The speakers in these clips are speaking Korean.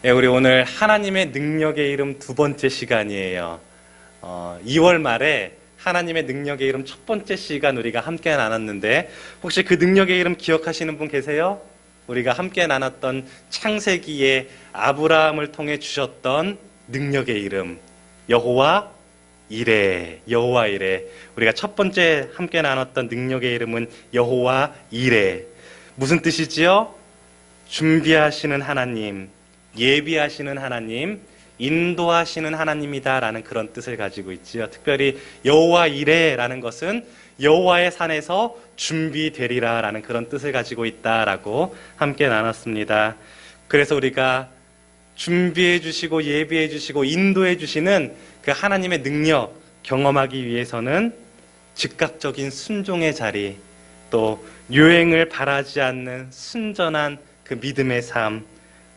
예, 우리 오늘 하나님의 능력의 이름 두 번째 시간이에요. 2월 말에 하나님의 능력의 이름 첫 번째 시간 우리가 함께 나눴는데 혹시 그 능력의 이름 기억하시는 분 계세요? 우리가 함께 나눴던 창세기에 아브라함을 통해 주셨던 능력의 이름 여호와 이레, 여호와 이레. 우리가 첫 번째 함께 나눴던 능력의 이름은 여호와 이레. 무슨 뜻이지요? 준비하시는 하나님, 예비하시는 하나님, 인도하시는 하나님이다라는 그런 뜻을 가지고 있지요. 특별히 여호와 이레라는 것은 여호와의 산에서 준비되리라라는 그런 뜻을 가지고 있다라고 함께 나눴습니다. 그래서 우리가 준비해 주시고 예비해 주시고 인도해 주시는 그 하나님의 능력 경험하기 위해서는 즉각적인 순종의 자리, 또 유행을 바라지 않는 순전한 그 믿음의 삶,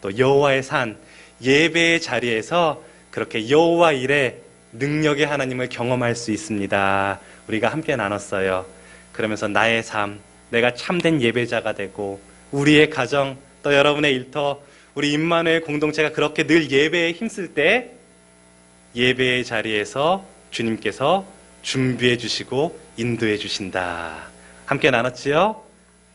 또 여호와의 산, 예배의 자리에서 그렇게 여호와 이레 능력의 하나님을 경험할 수 있습니다. 우리가 함께 나눴어요. 그러면서 나의 삶, 내가 참된 예배자가 되고 우리의 가정, 또 여러분의 일터, 우리 임마누엘 공동체가 그렇게 늘 예배에 힘쓸 때 예배의 자리에서 주님께서 준비해 주시고 인도해 주신다. 함께 나눴지요?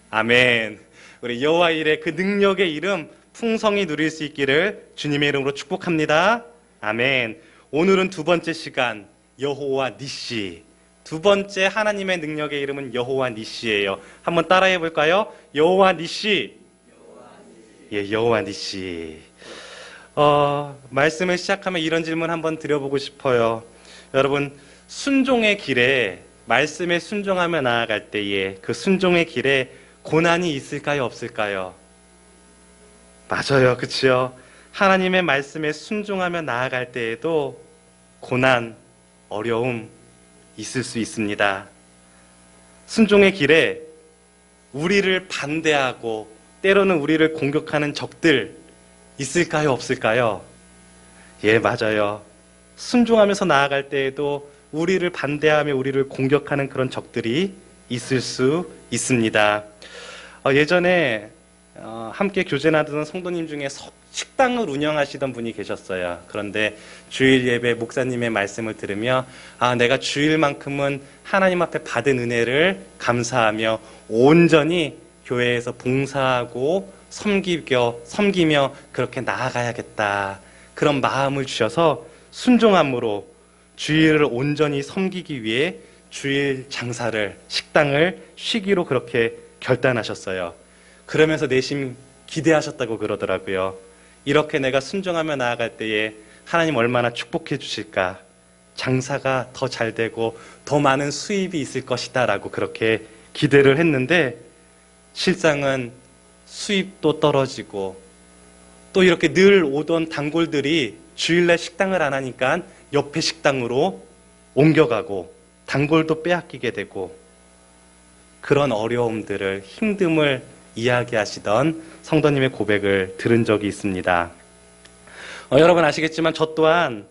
아멘. 우리 여호와 이레 그 능력의 이름 풍성히 누릴 수 있기를 주님의 이름으로 축복합니다. 아멘. 오늘은 두 번째 시간 여호와 니시. 두 번째 하나님의 능력의 이름은 여호와 니시예요. 한번 따라해 볼까요? 여호와 니시. 예, 여호와 니시. 말씀을 시작하면 이런 질문 한번 드려보고 싶어요. 여러분, 순종의 길에, 말씀에 순종하며 나아갈 때에 그 순종의 길에 고난이 있을까요, 없을까요? 맞아요, 그치요? 하나님의 말씀에 순종하며 나아갈 때에도 고난, 어려움 있을 수 있습니다. 순종의 길에 우리를 반대하고 때로는 우리를 공격하는 적들 있을까요, 없을까요? 예, 맞아요. 순종하면서 나아갈 때에도 우리를 반대하며 우리를 공격하는 그런 적들이 있을 수 있습니다. 예전에 함께 교제 나누던 성도님 중에 식당을 운영하시던 분이 계셨어요. 그런데 주일 예배 목사님의 말씀을 들으며 내가 주일만큼은 하나님 앞에 받은 은혜를 감사하며 온전히 교회에서 봉사하고 섬기며 그렇게 나아가야겠다. 그런 마음을 주셔서 순종함으로 주일을 온전히 섬기기 위해 주일 장사를, 식당을 쉬기로 그렇게 결단하셨어요. 그러면서 내심 기대하셨다고 그러더라고요. 이렇게 내가 순종하며 나아갈 때에 하나님 얼마나 축복해 주실까. 장사가 더 잘 되고 더 많은 수입이 있을 것이다 라고 그렇게 기대를 했는데 실상은 수입도 떨어지고 또 이렇게 늘 오던 단골들이 주일날 식당을 안 하니까 옆에 식당으로 옮겨가고 단골도 빼앗기게 되고 그런 어려움들을, 힘듦을 이야기하시던 성도님의 고백을 들은 적이 있습니다. 여러분 아시겠지만 저 또한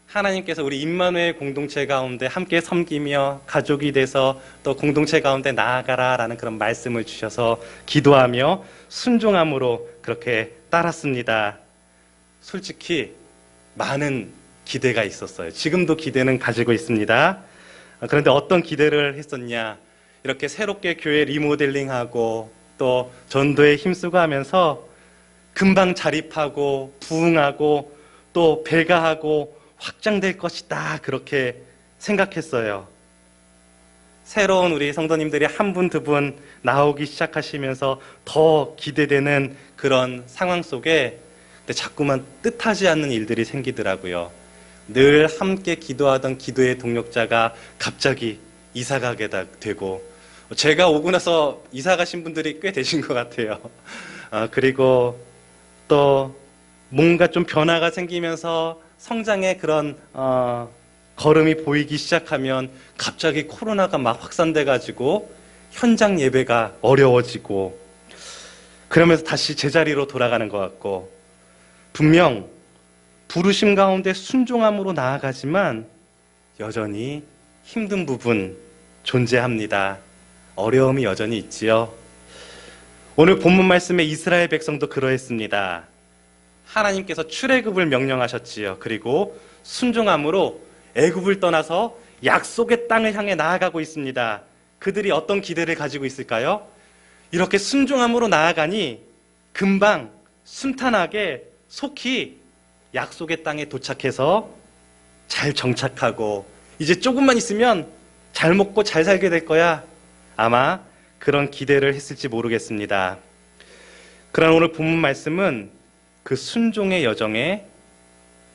하나님께서 우리 임마누엘 공동체 가운데 함께 섬기며 가족이 돼서 또 공동체 가운데 나아가라라는 그런 말씀을 주셔서 기도하며 순종함으로 그렇게 따랐습니다. 솔직히 많은 기대가 있었어요. 지금도 기대는 가지고 있습니다. 그런데 어떤 기대를 했었냐? 이렇게 새롭게 교회 리모델링하고 또 전도에 힘쓰고 하면서 금방 자립하고 부흥하고 또 배가하고 확장될 것이다 그렇게 생각했어요. 새로운 우리 성도님들이 한 분, 두 분 나오기 시작하시면서 더 기대되는 그런 상황 속에 자꾸만 뜻하지 않는 일들이 생기더라고요. 늘 함께 기도하던 기도의 동력자가 갑자기 이사가게 되고 제가 오고 나서 이사가신 분들이 꽤 되신 것 같아요. 그리고 또 뭔가 좀 변화가 생기면서 성장의 그런 걸음이 보이기 시작하면 갑자기 코로나가 막 확산돼가지고 현장 예배가 어려워지고 그러면서 다시 제자리로 돌아가는 것 같고 분명 부르심 가운데 순종함으로 나아가지만 여전히 힘든 부분 존재합니다. 어려움이 여전히 있지요. 오늘 본문 말씀에 이스라엘 백성도 그러했습니다. 하나님께서 출애굽을 명령하셨지요. 그리고 순종함으로 애굽을 떠나서 약속의 땅을 향해 나아가고 있습니다. 그들이 어떤 기대를 가지고 있을까요? 이렇게 순종함으로 나아가니 금방 순탄하게 속히 약속의 땅에 도착해서 잘 정착하고 이제 조금만 있으면 잘 먹고 잘 살게 될 거야. 아마 그런 기대를 했을지 모르겠습니다. 그러나 오늘 본문 말씀은 그 순종의 여정에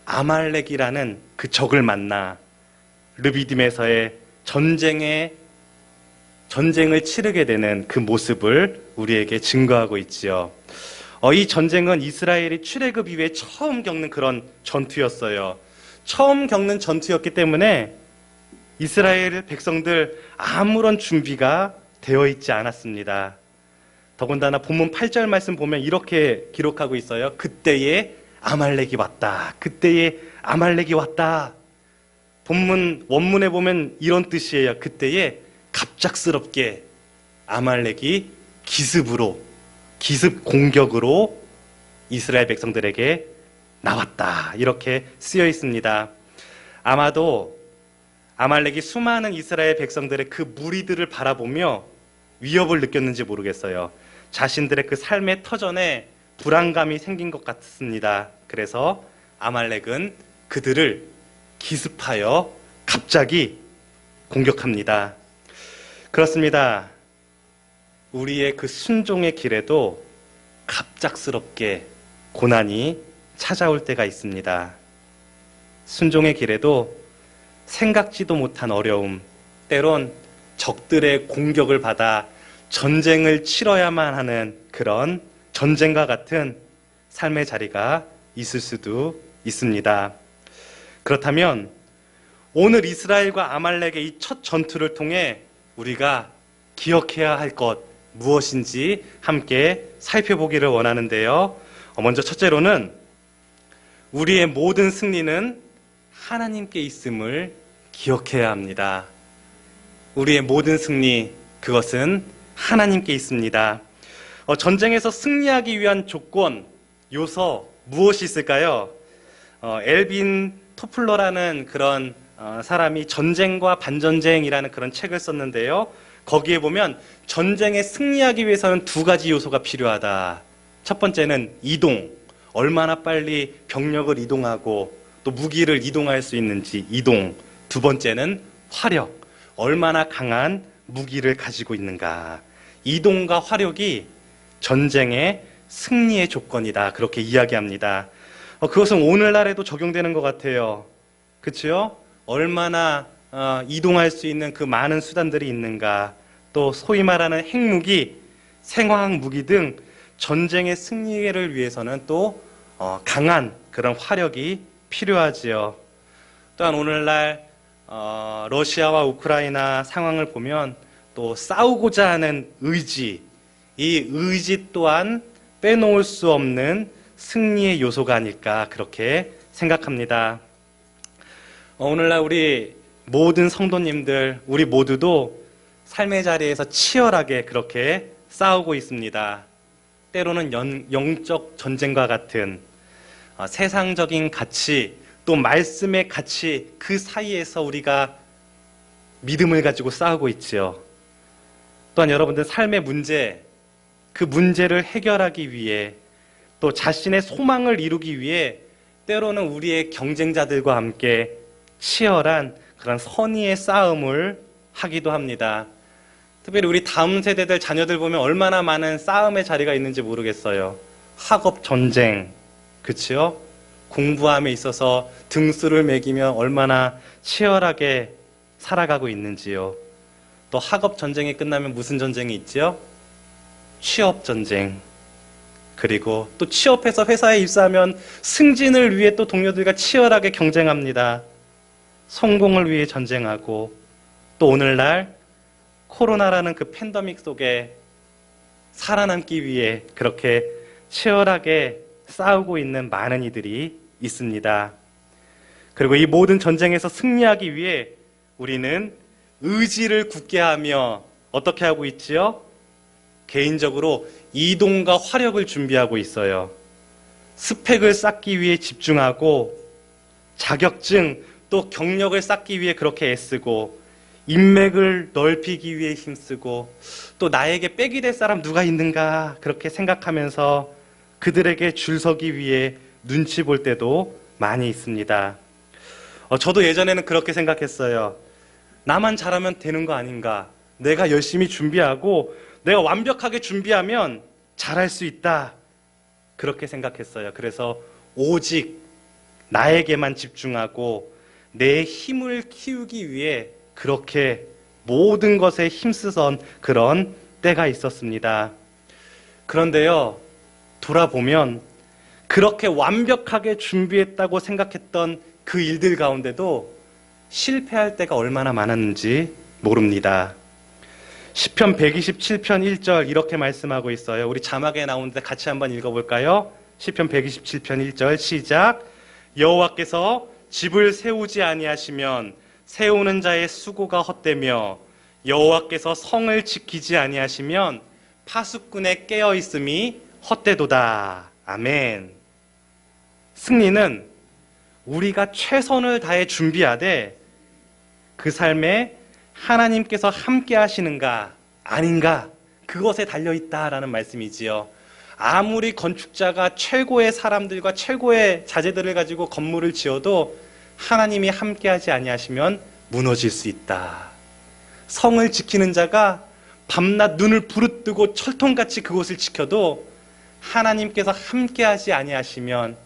아말렉이라는 그 적을 만나 르비딤에서의 전쟁을 치르게 되는 그 모습을 우리에게 증거하고 있지요. 이 전쟁은 이스라엘이 출애굽 이후에 처음 겪는 그런 전투였어요. 처음 겪는 전투였기 때문에 이스라엘 백성들 아무런 준비가 되어 있지 않았습니다. 더군다나 본문 8절 말씀 보면 이렇게 기록하고 있어요. 그때에 아말렉이 왔다. 그때에 아말렉이 왔다. 본문 원문에 보면 이런 뜻이에요. 그때에 갑작스럽게 아말렉이 기습 공격으로 이스라엘 백성들에게 나왔다. 이렇게 쓰여 있습니다. 아마도 아말렉이 수많은 이스라엘 백성들의 그 무리들을 바라보며 위협을 느꼈는지 모르겠어요. 자신들의 그 삶의 터전에 불안감이 생긴 것 같습니다. 그래서 아말렉은 그들을 기습하여 갑자기 공격합니다. 그렇습니다. 우리의 그 순종의 길에도 갑작스럽게 고난이 찾아올 때가 있습니다. 순종의 길에도 생각지도 못한 어려움, 때론 적들의 공격을 받아 전쟁을 치러야만 하는 그런 전쟁과 같은 삶의 자리가 있을 수도 있습니다. 그렇다면 오늘 이스라엘과 아말렉의 이 첫 전투를 통해 우리가 기억해야 할 것 무엇인지 함께 살펴보기를 원하는데요. 먼저 첫째로는 우리의 모든 승리는 하나님께 있음을 기억해야 합니다. 우리의 모든 승리, 그것은 하나님께 있습니다. 전쟁에서 승리하기 위한 조건, 요소 무엇이 있을까요? 엘빈 토플러라는 그런 사람이 전쟁과 반전쟁이라는 그런 책을 썼는데요. 거기에 보면 전쟁에 승리하기 위해서는 두 가지 요소가 필요하다. 첫 번째는 이동, 얼마나 빨리 병력을 이동하고 또 무기를 이동할 수 있는지 이동. 두 번째는 화력, 얼마나 강한 무기를 가지고 있는가. 이동과 화력이 전쟁의 승리의 조건이다. 그렇게 이야기합니다. 그것은 오늘날에도 적용되는 것 같아요. 그렇죠? 얼마나 이동할 수 있는 그 많은 수단들이 있는가. 또 소위 말하는 핵무기, 생화학 무기 등 전쟁의 승리를 위해서는 또 강한 그런 화력이 필요하지요. 또한 오늘날 러시아와 우크라이나 상황을 보면 또 싸우고자 하는 의지, 이 의지 또한 빼놓을 수 없는 승리의 요소가 아닐까 그렇게 생각합니다. 오늘날 우리 모든 성도님들, 우리 모두도 삶의 자리에서 치열하게 그렇게 싸우고 있습니다. 때로는 영적 전쟁과 같은 세상적인 가치, 또 말씀의 가치, 그 사이에서 우리가 믿음을 가지고 싸우고 있지요. 또한 여러분들 삶의 문제, 그 문제를 해결하기 위해 또 자신의 소망을 이루기 위해 때로는 우리의 경쟁자들과 함께 치열한 그런 선의의 싸움을 하기도 합니다. 특별히 우리 다음 세대들 자녀들 보면 얼마나 많은 싸움의 자리가 있는지 모르겠어요. 학업 전쟁, 그치요? 공부함에 있어서 등수를 매기며 얼마나 치열하게 살아가고 있는지요. 또 학업 전쟁이 끝나면 무슨 전쟁이 있지요? 취업 전쟁. 그리고 또 취업해서 회사에 입사하면 승진을 위해 또 동료들과 치열하게 경쟁합니다. 성공을 위해 전쟁하고 또 오늘날 코로나라는 그 팬데믹 속에 살아남기 위해 그렇게 치열하게 싸우고 있는 많은 이들이 있습니다. 그리고 이 모든 전쟁에서 승리하기 위해 우리는 의지를 굳게 하며 어떻게 하고 있지요? 개인적으로 이동과 화력을 준비하고 있어요. 스펙을 쌓기 위해 집중하고 자격증 또 경력을 쌓기 위해 그렇게 애쓰고 인맥을 넓히기 위해 힘쓰고 또 나에게 빽이 될 사람 누가 있는가 그렇게 생각하면서 그들에게 줄 서기 위해 눈치 볼 때도 많이 있습니다. 저도 예전에는 그렇게 생각했어요. 나만 잘하면 되는 거 아닌가? 내가 열심히 준비하고 내가 완벽하게 준비하면 잘할 수 있다. 그렇게 생각했어요. 그래서 오직 나에게만 집중하고 내 힘을 키우기 위해 그렇게 모든 것에 힘쓰던 그런 때가 있었습니다. 그런데요, 돌아보면 그렇게 완벽하게 준비했다고 생각했던 그 일들 가운데도 실패할 때가 얼마나 많았는지 모릅니다. 시편 127편 1절 이렇게 말씀하고 있어요. 우리 자막에 나오는데 같이 한번 읽어볼까요? 시편 127편 1절 시작. 여호와께서 집을 세우지 아니하시면 세우는 자의 수고가 헛되며 여호와께서 성을 지키지 아니하시면 파수꾼의 깨어 있음이 헛되도다. 아멘. 승리는 우리가 최선을 다해 준비하되 그 삶에 하나님께서 함께 하시는가 아닌가 그것에 달려있다라는 말씀이지요. 아무리 건축자가 최고의 사람들과 최고의 자재들을 가지고 건물을 지어도 하나님이 함께하지 아니하시면 무너질 수 있다. 성을 지키는 자가 밤낮 눈을 부릅뜨고 철통같이 그곳을 지켜도 하나님께서 함께하지 아니하시면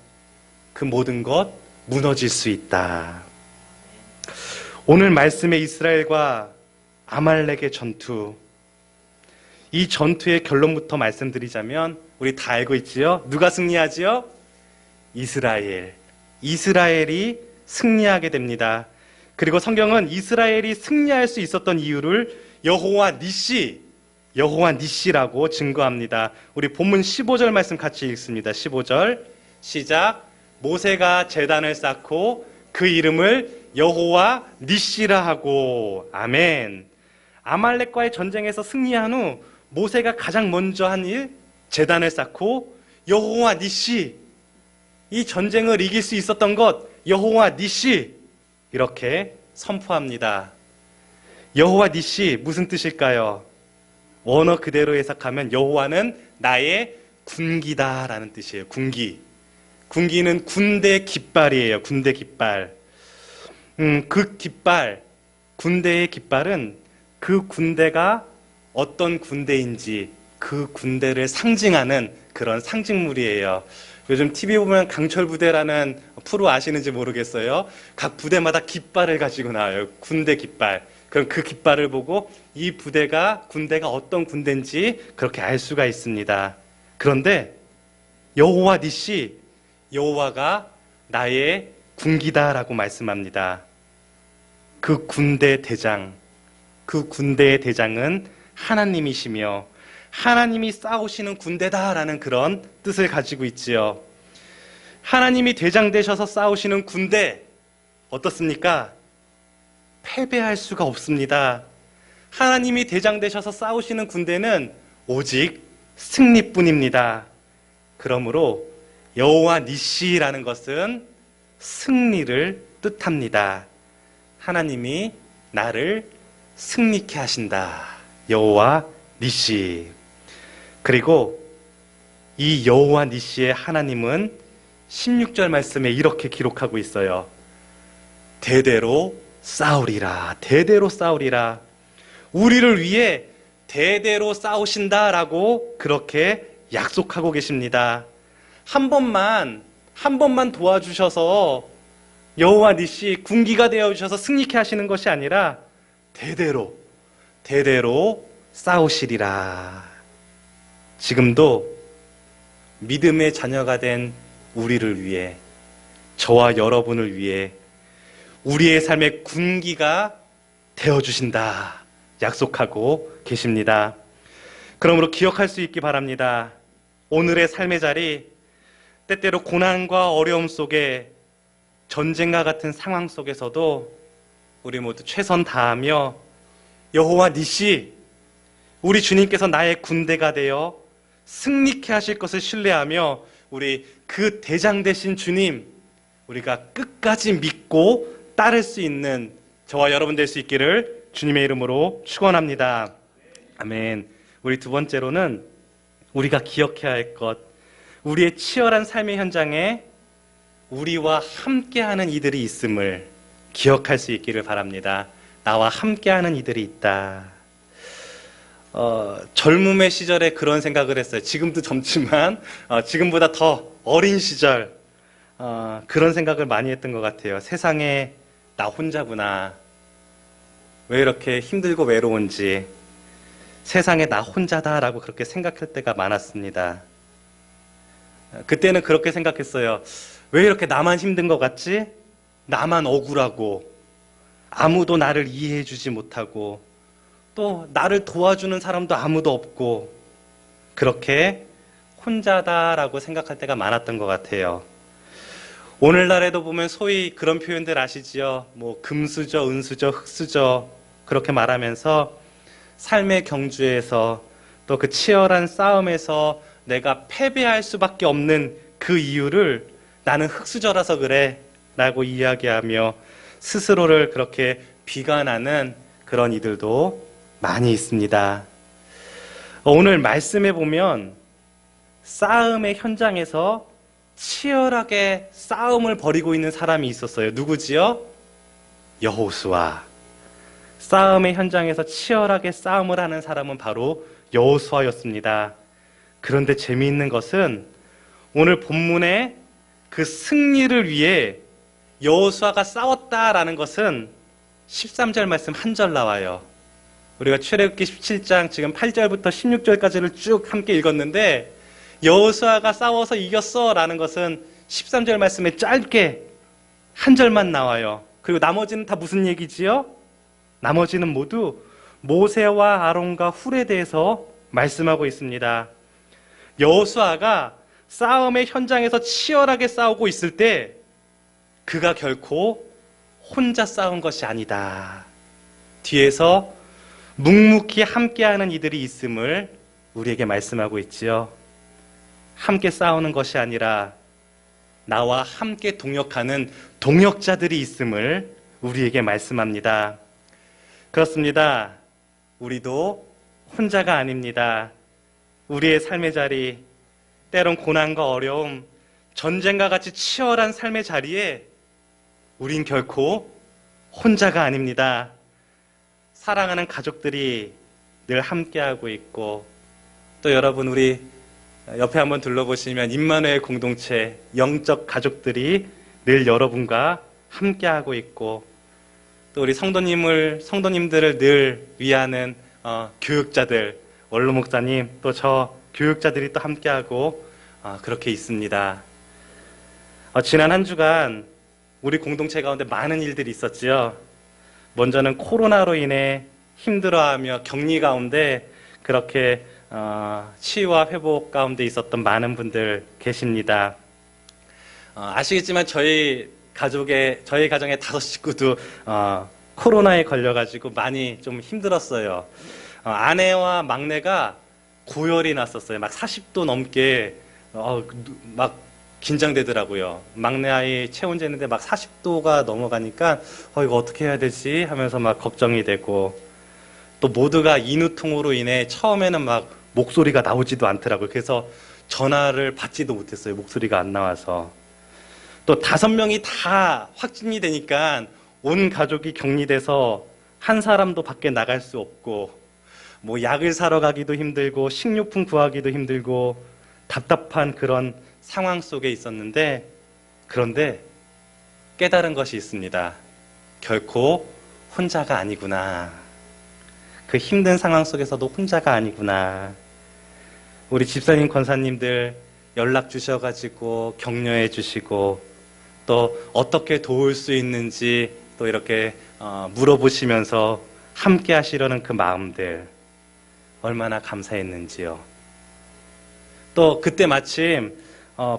그 모든 것 무너질 수 있다. 오늘 말씀의 이스라엘과 아말렉의 전투, 이 전투의 결론부터 말씀드리자면 우리 다 알고 있지요? 누가 승리하지요? 이스라엘이 승리하게 됩니다. 그리고 성경은 이스라엘이 승리할 수 있었던 이유를 여호와 니시라고 증거합니다. 우리 본문 15절 말씀 같이 읽습니다. 15절 시작. 모세가 제단을 쌓고 그 이름을 여호와 니시라 하고. 아멘. 아말렉과의 전쟁에서 승리한 후 모세가 가장 먼저 한 일, 제단을 쌓고 여호와 니시, 이 전쟁을 이길 수 있었던 것 여호와 니시 이렇게 선포합니다. 여호와 니시 무슨 뜻일까요? 원어 그대로 해석하면 여호와는 나의 군기다라는 뜻이에요. 군기는 군대 깃발이에요. 군대 깃발. 그 깃발, 군대의 깃발은 그 군대가 어떤 군대인지 그 군대를 상징하는 그런 상징물이에요. 요즘 TV 보면 강철부대라는 프로 아시는지 모르겠어요. 각 부대마다 깃발을 가지고 나와요. 군대 깃발. 그럼 그 깃발을 보고 이 군대가 어떤 군대인지 그렇게 알 수가 있습니다. 그런데 여호와 니시, 여호와가 나의 군기다라고 말씀합니다. 그 군대의 대장은 하나님이시며 하나님이 싸우시는 군대다라는 그런 뜻을 가지고 있지요. 하나님이 대장 되셔서 싸우시는 군대 어떻습니까? 패배할 수가 없습니다. 하나님이 대장 되셔서 싸우시는 군대는 오직 승리뿐입니다. 그러므로 여호와 니시라는 것은 승리를 뜻합니다. 하나님이 나를 승리케 하신다. 여호와 니시. 그리고 이 여호와 니시의 하나님은 16절 말씀에 이렇게 기록하고 있어요. 대대로 싸우리라. 대대로 싸우리라. 우리를 위해 대대로 싸우신다라고 그렇게 약속하고 계십니다. 한 번만 도와주셔서 여호와 니시 군기가 되어 주셔서 승리케 하시는 것이 아니라 대대로 싸우시리라. 지금도 믿음의 자녀가 된 우리를 위해, 저와 여러분을 위해 우리의 삶의 군기가 되어주신다 약속하고 계십니다. 그러므로 기억할 수 있기 바랍니다. 오늘의 삶의 자리, 때때로 고난과 어려움 속에, 전쟁과 같은 상황 속에서도 우리 모두 최선 다하며 여호와 니시, 우리 주님께서 나의 군대가 되어 승리케 하실 것을 신뢰하며 우리 그 대장 되신 주님, 우리가 끝까지 믿고 따를 수 있는 저와 여러분 될 수 있기를 주님의 이름으로 축원합니다. 아멘. 우리 두 번째로는 우리가 기억해야 할 것, 우리의 치열한 삶의 현장에 우리와 함께하는 이들이 있음을 기억할 수 있기를 바랍니다. 나와 함께하는 이들이 있다. 젊음의 시절에 그런 생각을 했어요. 지금도 젊지만 지금보다 더 어린 시절 그런 생각을 많이 했던 것 같아요. 세상에 나 혼자구나. 왜 이렇게 힘들고 외로운지. 세상에 나 혼자다라고 그렇게 생각할 때가 많았습니다. 그때는 그렇게 생각했어요. 왜 이렇게 나만 힘든 것 같지? 나만 억울하고 아무도 나를 이해해 주지 못하고 또 나를 도와주는 사람도 아무도 없고 그렇게 혼자다라고 생각할 때가 많았던 것 같아요. 오늘날에도 보면 소위 그런 표현들 아시지요? 뭐 금수저, 은수저, 흙수저 그렇게 말하면서 삶의 경주에서 또 그 치열한 싸움에서 내가 패배할 수밖에 없는 그 이유를 나는 흙수저라서 그래 라고 이야기하며 스스로를 그렇게 비관하는 그런 이들도 많이 있습니다. 오늘 말씀에 보면 싸움의 현장에서 치열하게 싸움을 벌이고 있는 사람이 있었어요. 누구지요? 여호수아. 싸움의 현장에서 치열하게 싸움을 하는 사람은 바로 여호수아였습니다. 그런데 재미있는 것은 오늘 본문에 그 승리를 위해 여호수아가 싸웠다라는 것은 13절 말씀 한 절 나와요. 우리가 출애굽기 17장 지금 8절부터 16절까지를 쭉 함께 읽었는데 여호수아가 싸워서 이겼어 라는 것은 13절 말씀에 짧게 한 절만 나와요. 그리고 나머지는 다 무슨 얘기지요? 나머지는 모두 모세와 아론과 훌에 대해서 말씀하고 있습니다. 여호수아가 싸움의 현장에서 치열하게 싸우고 있을 때 그가 결코 혼자 싸운 것이 아니다. 뒤에서 묵묵히 함께하는 이들이 있음을 우리에게 말씀하고 있지요. 함께 싸우는 것이 아니라 나와 함께 동역하는 동역자들이 있음을 우리에게 말씀합니다. 그렇습니다. 우리도 혼자가 아닙니다. 우리의 삶의 자리, 때론 고난과 어려움, 전쟁과 같이 치열한 삶의 자리에 우린 결코 혼자가 아닙니다. 사랑하는 가족들이 늘 함께하고 있고 또 여러분 우리 옆에 한번 둘러보시면 임마누엘 공동체 영적 가족들이 늘 여러분과 함께하고 있고 또 우리 성도님들을 늘 위하는 교육자들 원로 목사님 또 저 교육자들이 또 함께하고 그렇게 있습니다. 지난 한 주간 우리 공동체 가운데 많은 일들이 있었지요. 먼저는 코로나로 인해 힘들어하며 격리 가운데 그렇게 치유와 회복 가운데 있었던 많은 분들 계십니다. 아시겠지만 저희 가정의 5식구도 코로나에 걸려가지고 많이 좀 힘들었어요. 아내와 막내가 고열이 났었어요. 막 40도 넘게 막 긴장되더라고요. 막내 아이 체온재는데 막 40도가 넘어가니까 이거 어떻게 해야 되지 하면서 막 걱정이 되고 또 모두가 인후통으로 인해 처음에는 막 목소리가 나오지도 않더라고요. 그래서 전화를 받지도 못했어요. 목소리가 안 나와서. 또 5명이 다 확진이 되니까 온 가족이 격리돼서 한 사람도 밖에 나갈 수 없고 뭐 약을 사러 가기도 힘들고 식료품 구하기도 힘들고 답답한 그런 상황 속에 있었는데 그런데 깨달은 것이 있습니다. 결코 혼자가 아니구나. 그 힘든 상황 속에서도 혼자가 아니구나. 우리 집사님, 권사님들 연락 주셔가지고 격려해 주시고 또 어떻게 도울 수 있는지 또 이렇게 물어보시면서 함께 하시려는 그 마음들 얼마나 감사했는지요. 또 그때 마침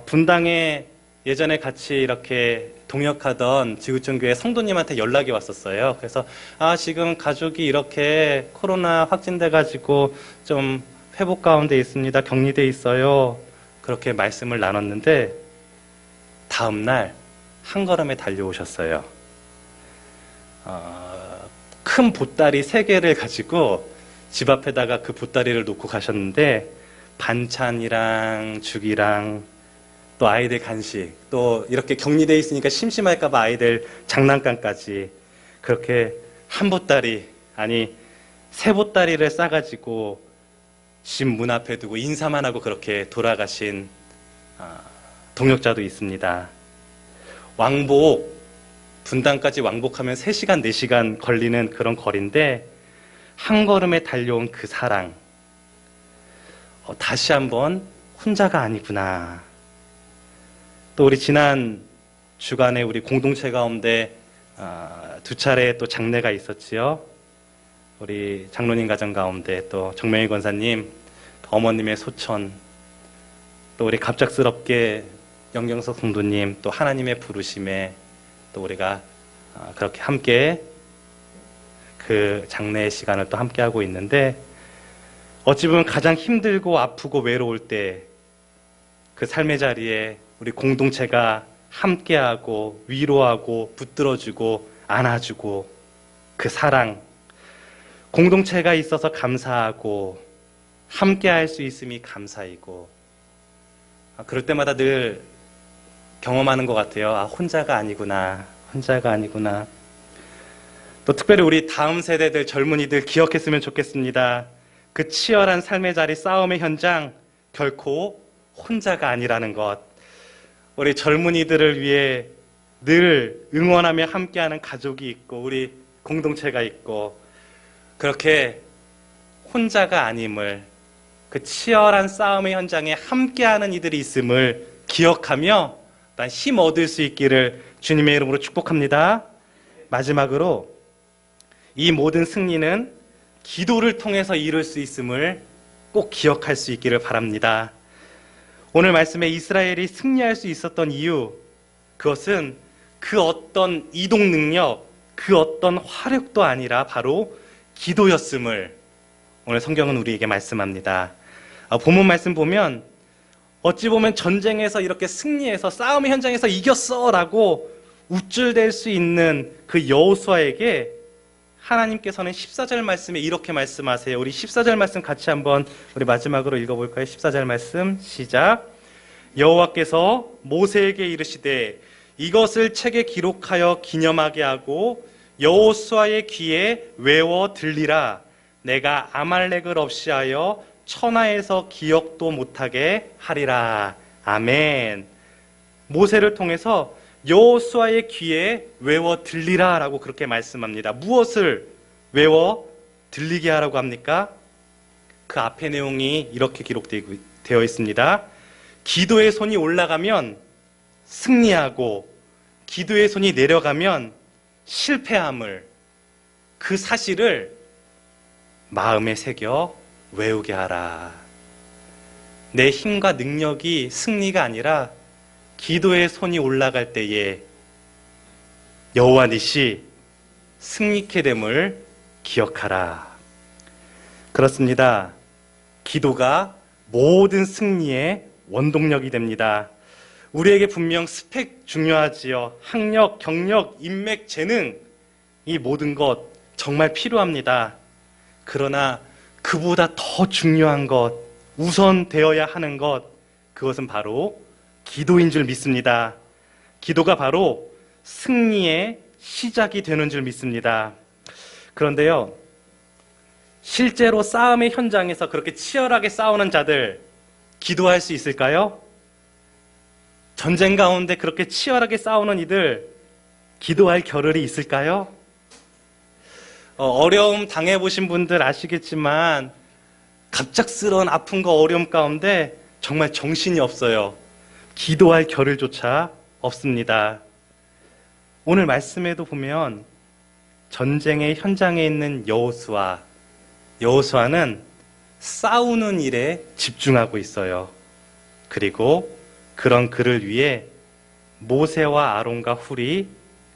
분당에 예전에 같이 이렇게 동역하던 지구촌교회 성도님한테 연락이 왔었어요. 그래서 지금 가족이 이렇게 코로나 확진돼가지고 좀 회복 가운데 있습니다. 격리돼 있어요. 그렇게 말씀을 나눴는데 다음 날 한 걸음에 달려오셨어요. 큰 보따리 3개를 가지고 집 앞에다가 그 보따리를 놓고 가셨는데 반찬이랑 죽이랑 또 아이들 간식, 또 이렇게 격리되어 있으니까 심심할까봐 아이들 장난감까지 그렇게 한 보따리, 아니 3보따리를 싸가지고 집 문 앞에 두고 인사만 하고 그렇게 돌아가신 동역자도 있습니다. 왕복, 분당까지 왕복하면 3시간, 4시간 걸리는 그런 거리인데 한 걸음에 달려온 그 사랑, 다시 한번 혼자가 아니구나. 또 우리 지난 주간에 우리 공동체 가운데 2차례 또 장례가 있었지요. 우리 장로님 가정 가운데 또 정명희 권사님, 어머님의 소천, 또 우리 갑작스럽게 영경석 성도님, 또 하나님의 부르심에 또 우리가 그렇게 함께 그 장례의 시간을 또 함께 하고 있는데, 어찌 보면 가장 힘들고 아프고 외로울 때 그 삶의 자리에 우리 공동체가 함께하고 위로하고 붙들어주고 안아주고 그 사랑, 공동체가 있어서 감사하고 함께할 수 있음이 감사이고, 그럴 때마다 늘 경험하는 것 같아요. 혼자가 아니구나, 혼자가 아니구나. 또 특별히 우리 다음 세대들 젊은이들 기억했으면 좋겠습니다. 그 치열한 삶의 자리, 싸움의 현장 결코 혼자가 아니라는 것. 우리 젊은이들을 위해 늘 응원하며 함께하는 가족이 있고 우리 공동체가 있고, 그렇게 혼자가 아님을, 그 치열한 싸움의 현장에 함께하는 이들이 있음을 기억하며 힘 얻을 수 있기를 주님의 이름으로 축복합니다. 마지막으로 이 모든 승리는 기도를 통해서 이룰 수 있음을 꼭 기억할 수 있기를 바랍니다. 오늘 말씀에 이스라엘이 승리할 수 있었던 이유, 그것은 그 어떤 이동 능력, 그 어떤 화력도 아니라 바로 기도였음을 오늘 성경은 우리에게 말씀합니다. 본문 말씀 보면 어찌 보면 전쟁에서 이렇게 승리해서 싸움의 현장에서 이겼어 라고 우쭐댈 수 있는 그 여호수아에게 하나님께서는 14절 말씀에 이렇게 말씀하세요. 우리 14절 말씀 같이 한번 우리 마지막으로 읽어볼까요? 14절 말씀 시작. 여호와께서 모세에게 이르시되 이것을 책에 기록하여 기념하게 하고 여호수아의 귀에 외워 들리라. 내가 아말렉을 없이하여 천하에서 기억도 못하게 하리라. 아멘. 모세를 통해서 여호수아의 귀에 외워 들리라 라고 그렇게 말씀합니다. 무엇을 외워 들리게 하라고 합니까? 그 앞의 내용이 이렇게 기록되어 있습니다. 기도의 손이 올라가면 승리하고 기도의 손이 내려가면 실패함을, 그 사실을 마음에 새겨 외우게 하라. 내 힘과 능력이 승리가 아니라 기도의 손이 올라갈 때에 여호와 니시 승리케 됨을 기억하라. 그렇습니다. 기도가 모든 승리의 원동력이 됩니다. 우리에게 분명 스펙 중요하지요. 학력, 경력, 인맥, 재능, 이 모든 것 정말 필요합니다. 그러나 그보다 더 중요한 것, 우선되어야 하는 것, 그것은 바로 기도인 줄 믿습니다. 기도가 바로 승리의 시작이 되는 줄 믿습니다. 그런데요, 실제로 싸움의 현장에서 그렇게 치열하게 싸우는 자들 기도할 수 있을까요? 전쟁 가운데 그렇게 치열하게 싸우는 이들 기도할 겨를이 있을까요? 어려움 당해보신 분들 아시겠지만 갑작스러운 아픔과 어려움 가운데 정말 정신이 없어요. 기도할 겨를조차 없습니다. 오늘 말씀에도 보면 전쟁의 현장에 있는 여호수아는 싸우는 일에 집중하고 있어요. 그리고 그런 그를 위해 모세와 아론과 훌이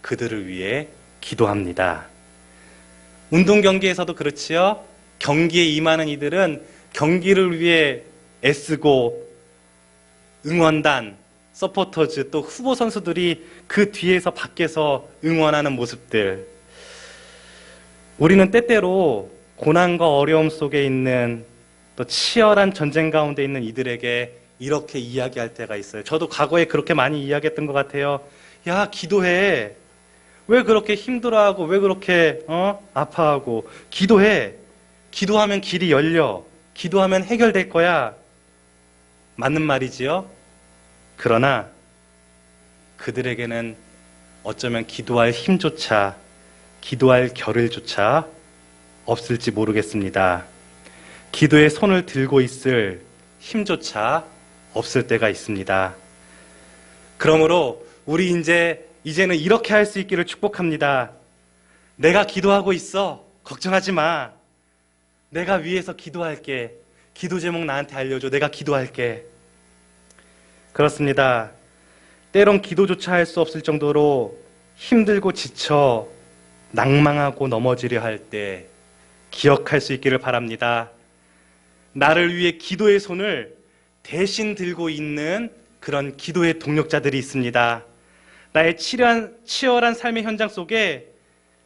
그들을 위해 기도합니다. 운동 경기에서도 그렇지요. 경기에 임하는 이들은 경기를 위해 애쓰고 응원단, 서포터즈 또 후보 선수들이 그 뒤에서 밖에서 응원하는 모습들. 우리는 때때로 고난과 어려움 속에 있는 또 치열한 전쟁 가운데 있는 이들에게 이렇게 이야기할 때가 있어요. 저도 과거에 그렇게 많이 이야기했던 것 같아요. 야, 기도해. 왜 그렇게 힘들어하고 왜 그렇게 아파하고 기도해. 기도하면 길이 열려. 기도하면 해결될 거야. 맞는 말이지요. 그러나 그들에게는 어쩌면 기도할 힘조차, 기도할 겨를조차 없을지 모르겠습니다. 기도에 손을 들고 있을 힘조차 없을 때가 있습니다. 그러므로 우리 이제는 이렇게 할 수 있기를 축복합니다. 내가 기도하고 있어. 걱정하지 마. 내가 위에서 기도할게. 기도 제목 나한테 알려줘. 내가 기도할게. 그렇습니다. 때론 기도조차 할 수 없을 정도로 힘들고 지쳐 낭망하고 넘어지려 할 때 기억할 수 있기를 바랍니다. 나를 위해 기도의 손을 대신 들고 있는 그런 기도의 동력자들이 있습니다. 나의 치열한 삶의 현장 속에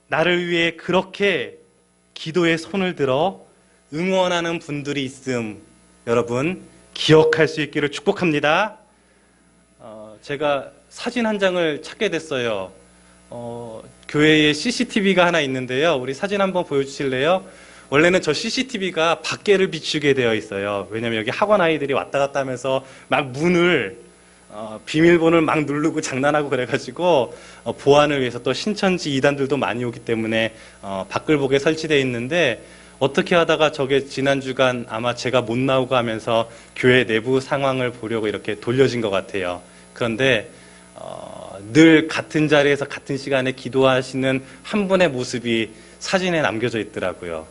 나를 위해 그렇게 기도의 손을 들어 응원하는 분들이 있음, 여러분 기억할 수 있기를 축복합니다. 제가 사진 한 장을 찾게 됐어요. 교회에 CCTV가 하나 있는데요. 우리 사진 한번 보여주실래요? 원래는 저 CCTV가 밖에를 비추게 되어 있어요. 왜냐면 여기 학원 아이들이 왔다 갔다 하면서 막 문을 비밀번호를 막 누르고 장난하고 그래가지고 보안을 위해서 또 신천지 이단들도 많이 오기 때문에 밖을 보게 설치되어 있는데 어떻게 하다가 저게 지난 주간 아마 제가 못 나오고 하면서 교회 내부 상황을 보려고 이렇게 돌려진 것 같아요. 그런데 늘 같은 자리에서 같은 시간에 기도하시는 한 분의 모습이 사진에 남겨져 있더라고요.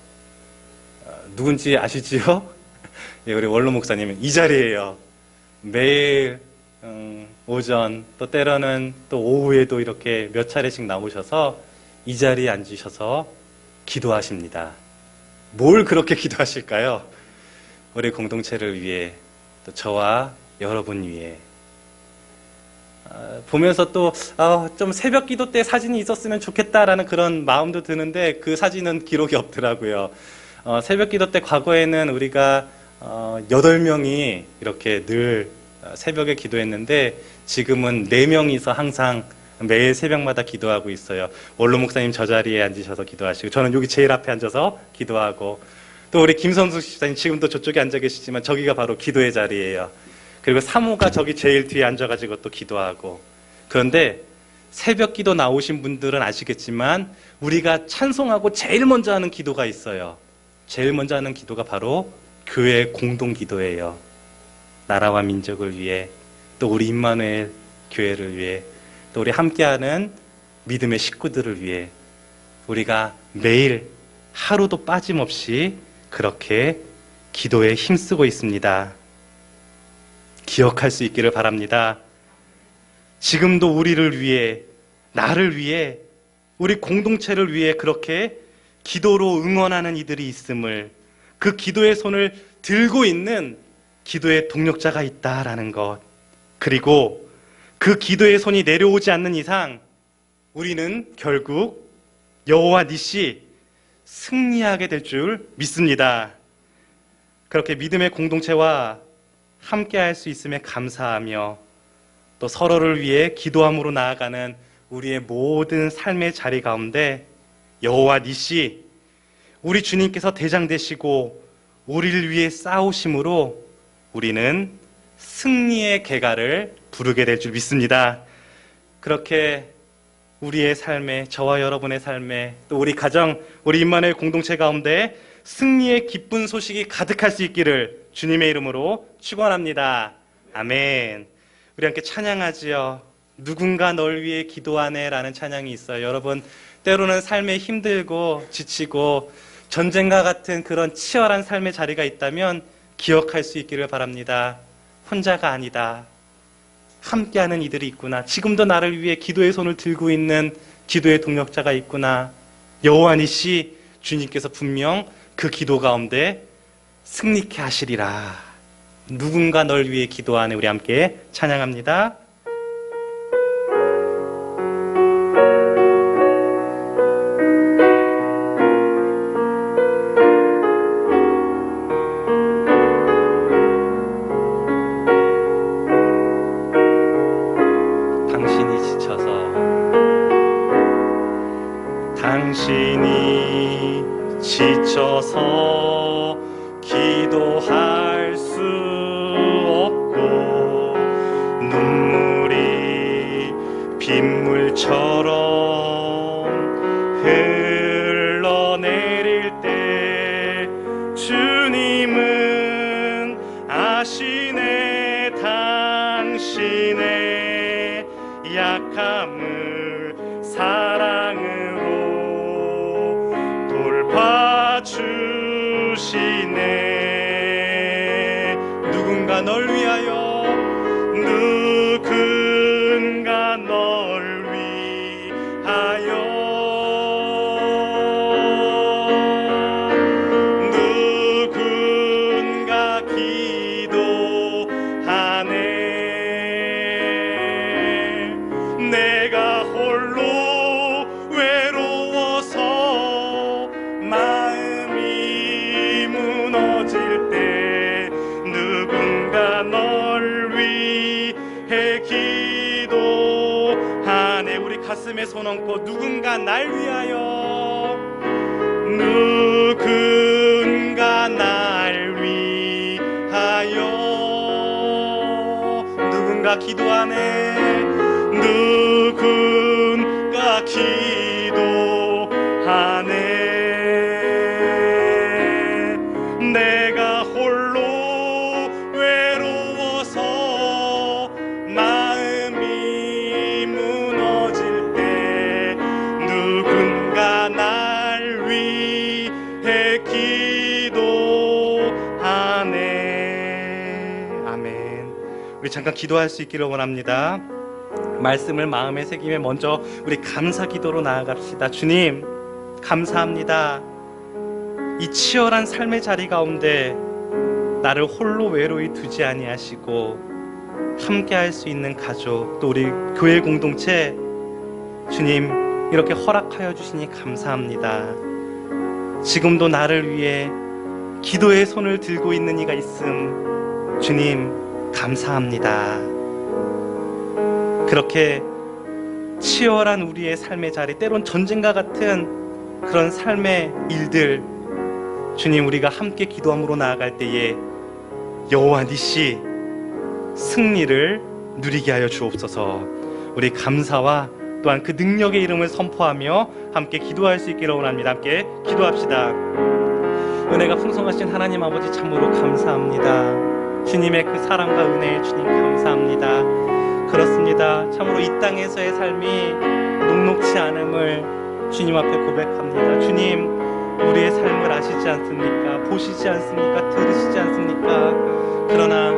누군지 아시지요? 예, 우리 원로 목사님은 이 자리예요. 매일 오전 또 때로는 또 오후에도 이렇게 몇 차례씩 나오셔서 이 자리에 앉으셔서 기도하십니다. 뭘 그렇게 기도하실까요? 우리 공동체를 위해 또 저와 여러분 위해 보면서 또 좀 새벽 기도 때 사진이 있었으면 좋겠다라는 그런 마음도 드는데 그 사진은 기록이 없더라고요. 새벽 기도 때 과거에는 우리가 8명이 이렇게 늘 새벽에 기도했는데 지금은 4명이서 항상 매일 새벽마다 기도하고 있어요. 원로 목사님 저 자리에 앉으셔서 기도하시고 저는 여기 제일 앞에 앉아서 기도하고 또 우리 김성숙 집사님 지금도 저쪽에 앉아 계시지만 저기가 바로 기도의 자리예요. 그리고 사모가 저기 제일 뒤에 앉아가지고 또 기도하고. 그런데 새벽 기도 나오신 분들은 아시겠지만 우리가 찬송하고 제일 먼저 하는 기도가 있어요. 제일 먼저 하는 기도가 바로 교회 공동 기도예요. 나라와 민족을 위해 또 우리 임마누엘 교회를 위해 또 우리 함께하는 믿음의 식구들을 위해 우리가 매일 하루도 빠짐없이 그렇게 기도에 힘쓰고 있습니다. 기억할 수 있기를 바랍니다. 지금도 우리를 위해, 나를 위해, 우리 공동체를 위해 그렇게 기도로 응원하는 이들이 있음을, 그 기도의 손을 들고 있는 기도의 동력자가 있다라는 것, 그리고 그 기도의 손이 내려오지 않는 이상 우리는 결국 여호와 니시 승리하게 될 줄 믿습니다. 그렇게 믿음의 공동체와 함께 할 수 있음에 감사하며 또 서로를 위해 기도함으로 나아가는 우리의 모든 삶의 자리 가운데 여호와 니시, 우리 주님께서 대장 되시고 우리를 위해 싸우심으로 우리는 승리의 계가를 부르게 될 줄 믿습니다. 그렇게 우리의 삶에, 저와 여러분의 삶에, 또 우리 가정, 우리 임마누엘 공동체 가운데 승리의 기쁜 소식이 가득할 수 있기를 주님의 이름으로 축원합니다. 아멘. 우리 함께 찬양하지요. 누군가 널 위해 기도하네 라는 찬양이 있어요. 여러분, 때로는 삶에 힘들고 지치고 전쟁과 같은 그런 치열한 삶의 자리가 있다면 기억할 수 있기를 바랍니다. 혼자가 아니다. 함께하는 이들이 있구나. 지금도 나를 위해 기도의 손을 들고 있는 기도의 동력자가 있구나. 여호와 니시, 주님께서 분명 그 기도 가운데 승리케 하시리라. 누군가 널 위해 기도하네. 우리 함께 찬양합니다. 당신이 지쳐서 기도할 수 없고 눈물이 빗물처럼 흘러내릴 때 주님은 아시네. 당신의 약함을 사랑으로 돌봐주시네. 누군가 널 위하여, 누군가 널 위하여, 누군가 기도하네. 내가 홀로 외로워서 마음이 무너질 때 누군가 널 위해 기도하네. 우리 가슴에 손 얹고 누군가 날 위하여, 누군가 날 위하여, 누군가 기도하네. 누군가 기도하네. 내가 홀로 외로워서 마음이 무너질 때 누군가 날 위해 기도하네. 아멘. 우리 잠깐 기도할 수 있기를 원합니다. 말씀을 마음에 새기며 먼저 우리 감사 기도로 나아갑시다. 주님, 감사합니다. 이 치열한 삶의 자리 가운데 나를 홀로 외로이 두지 아니하시고 함께 할 수 있는 가족, 또 우리 교회 공동체, 주님 이렇게 허락하여 주시니 감사합니다. 지금도 나를 위해 기도의 손을 들고 있는 이가 있음, 주님 감사합니다. 그렇게 치열한 우리의 삶의 자리, 때론 전쟁과 같은 그런 삶의 일들, 주님 우리가 함께 기도함으로 나아갈 때에 여호와 니시 승리를 누리게 하여 주옵소서. 우리 감사와 또한 그 능력의 이름을 선포하며 함께 기도할 수 있기를 원합니다. 함께 기도합시다. 은혜가 풍성하신 하나님 아버지, 참으로 감사합니다. 주님의 그 사랑과 은혜에 주님 감사합니다. 그렇습니다. 참으로 이 땅에서의 삶이 녹록지 않음을 주님 앞에 고백합니다. 주님, 우리의 삶을 아시지 않습니까? 보시지 않습니까? 들으시지 않습니까? 그러나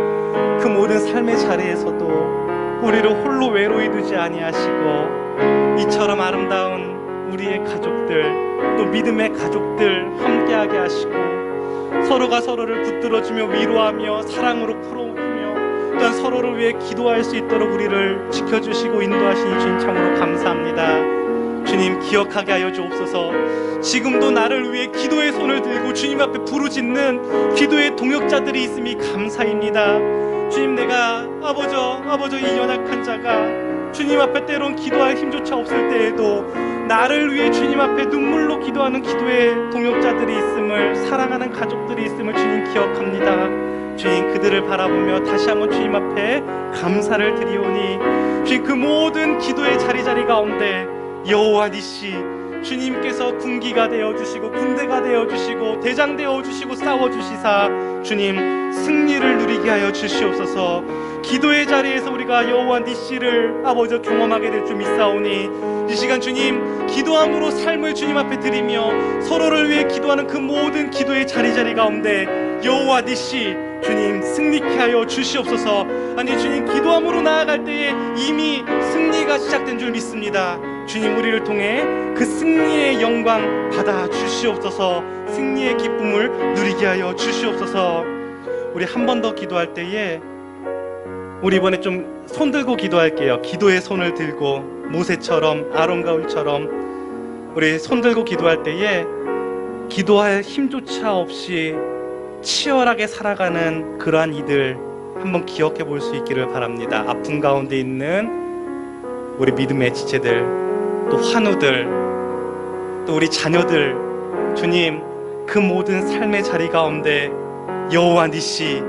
그 모든 삶의 자리에서도 우리를 홀로 외로이 두지 아니하시고 이처럼 아름다운 우리의 가족들, 또 믿음의 가족들 함께하게 하시고 서로가 서로를 붙들어주며 위로하며 사랑으로 풀어주며 또한 서로를 위해 기도할 수 있도록 우리를 지켜주시고 인도하시니 주님 참으로 감사합니다. 주님, 기억하게 하여 주옵소서. 지금도 나를 위해 기도의 손을 들고 주님 앞에 부르짖는 기도의 동역자들이 있음이 감사입니다. 주님, 내가 아버저 이 연약한 자가 주님 앞에 때론 기도할 힘조차 없을 때에도 나를 위해 주님 앞에 눈물로 기도하는 기도의 동역자들이 있음을, 사랑하는 가족들이 있음을 주님 기억합니다. 주님, 그들을 바라보며 다시 한번 주님 앞에 감사를 드리오니 주님, 그 모든 기도의 자리 가운데 여호와 니시 주님께서 군기가 되어주시고 군대가 되어주시고 대장 되어주시고 싸워주시사 주님 승리를 누리게 하여 주시옵소서. 기도의 자리에서 우리가 여호와 니시를 아버지 경험하게 될 줄 믿사오니 이 시간 주님 기도함으로 삶을 주님 앞에 드리며 서로를 위해 기도하는 그 모든 기도의 자리 가운데 여호와 니시 주님 승리케 하여 주시옵소서. 아니 주님, 기도함으로 나아갈 때에 이미 승리가 시작된 줄 믿습니다. 주님 우리를 통해 그 승리의 영광 받아 주시옵소서. 승리의 기쁨을 누리게 하여 주시옵소서. 우리 한 번 더 기도할 때에 우리 이번에 좀 손 들고 기도할게요. 기도의 손을 들고 모세처럼 아론과 울처럼 우리 손 들고 기도할 때에 기도할 힘조차 없이 치열하게 살아가는 그러한 이들 한번 기억해 볼 수 있기를 바랍니다. 아픔 가운데 있는 우리 믿음의 지체들, 또 환우들, 또 우리 자녀들, 주님 그 모든 삶의 자리 가운데 여호와 니시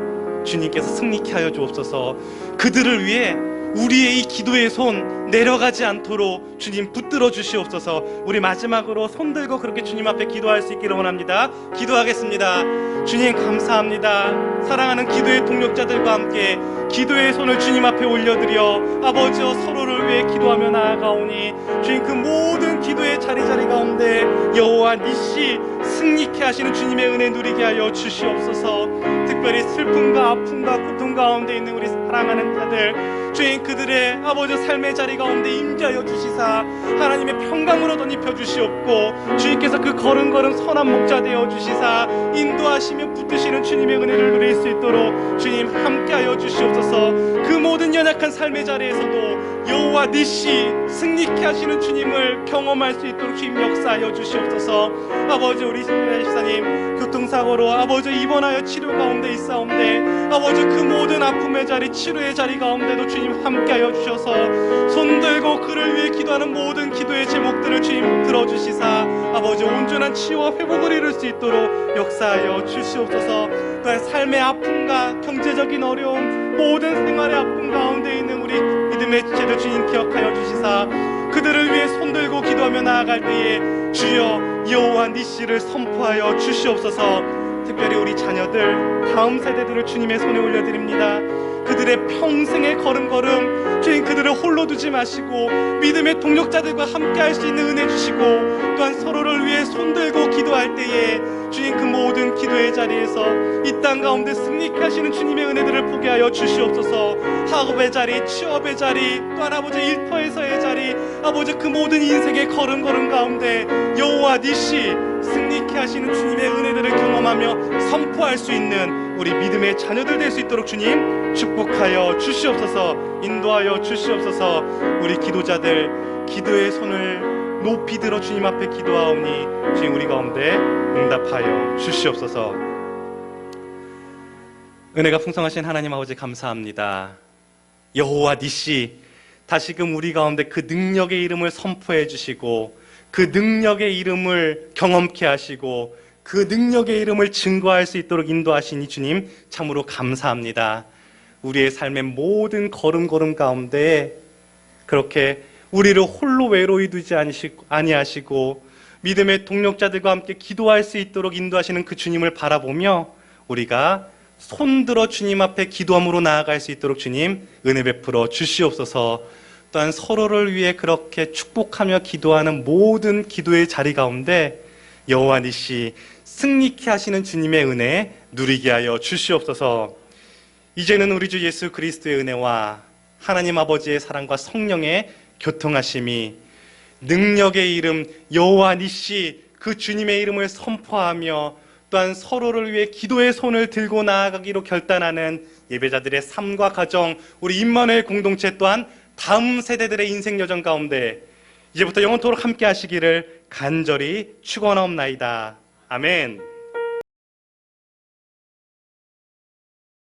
주님께서 승리케 하여 주옵소서. 그들을 위해 우리의 이 기도의 손 내려가지 않도록 주님 붙들어 주시옵소서. 우리 마지막으로 손 들고 그렇게 주님 앞에 기도할 수 있기를 원합니다. 기도하겠습니다. 주님 감사합니다. 사랑하는 기도의 동력자들과 함께 기도의 손을 주님 앞에 올려드려 아버지여 서로를 위해 기도하며 나아가오니 주님 그 모든 기도의 자리 가운데 여호와 니시 승리케 하시는 주님의 은혜 누리게 하여 주시옵소서. 특별히 슬픔과 아픔과 고통 가운데 있는 우리 사랑하는 자들, 주님 그들의 아버지 삶의 자리 가운데 임재하여 주시사 하나님의 평강으로 덧입혀 주시옵고 주님께서 그 걸음걸음 선한 목자 되어 주시사 인도하시며 붙드시는 주님의 은혜를 누릴 수 있도록 주님 함께하여 주시옵소서. 그 모든 연약한 삶의 자리에서도 여호와 니시 승리케 하시는 주님을 경험할 수 있도록 주님 역사하여 주시옵소서. 아버지 우리 신부님 교통사고로 아버지 입원하여 치료 가운데 있사온데 아버지 그 모든 아픔의 자리 치료의 자리 가운데도 주님 함께하여 주셔서 손들고 그를 위해 기도하는 모든 기도의 제목들을 주님 들어주시사 아버지 온전한 치유와 회복을 이룰 수 있도록 역사하여 주시옵소서. 또한 삶의 아픔과 경제적인 어려움 모든 생활의 아픔 가운데 있는 우리 믿음의 지체들 주님 기억하여 주시사 그들을 위해 손들고 기도하며 나아갈 때에 주여 여호와 니시를 선포하여 주시옵소서. 특별히 우리 자녀들 다음 세대들을 주님의 손에 올려드립니다. 그들의 평생의 걸음걸음 주님 그들을 홀로 두지 마시고 믿음의 동력자들과 함께 할 수 있는 은혜 주시고 또한 서로를 위해 손들고 기도할 때에 주님 그 모든 기도의 자리에서 이 땅 가운데 승리케 하시는 주님의 은혜들을 보게 하여 주시옵소서. 학업의 자리, 취업의 자리, 또한 아버지 일터에서의 자리 아버지 그 모든 인생의 걸음걸음 가운데 여호와 니시 승리케 하시는 주님의 은혜들을 경험하며 선포할 수 있는 우리 믿음의 자녀들 될 수 있도록 주님 축복하여 주시옵소서. 인도하여 주시옵소서. 우리 기도자들 기도의 손을 높이 들어 주님 앞에 기도하오니 주님 우리 가운데 응답하여 주시옵소서. 은혜가 풍성하신 하나님 아버지 감사합니다. 여호와 니시 다시금 우리 가운데 그 능력의 이름을 선포해 주시고 그 능력의 이름을 경험케 하시고 그 능력의 이름을 증거할 수 있도록 인도하시니 주님 참으로 감사합니다. 우리의 삶의 모든 걸음걸음 가운데 그렇게 우리를 홀로 외로이 두지 아니하시고 믿음의 동력자들과 함께 기도할 수 있도록 인도하시는 그 주님을 바라보며 우리가 손들어 주님 앞에 기도함으로 나아갈 수 있도록 주님 은혜 베풀어 주시옵소서. 또한 서로를 위해 그렇게 축복하며 기도하는 모든 기도의 자리 가운데 여호와 니시 승리케 하시는 주님의 은혜 누리게 하여 주시옵소서. 이제는 우리 주 예수 그리스도의 은혜와 하나님 아버지의 사랑과 성령의 교통하심이 능력의 이름 여호와 니시 그 주님의 이름을 선포하며 또한 서로를 위해 기도의 손을 들고 나아가기로 결단하는 예배자들의 삶과 가정 우리 임마누엘 공동체 또한 다음 세대들의 인생 여정 가운데 이제부터 영원토록 함께 하시기를 간절히 축원하옵나이다. 아멘.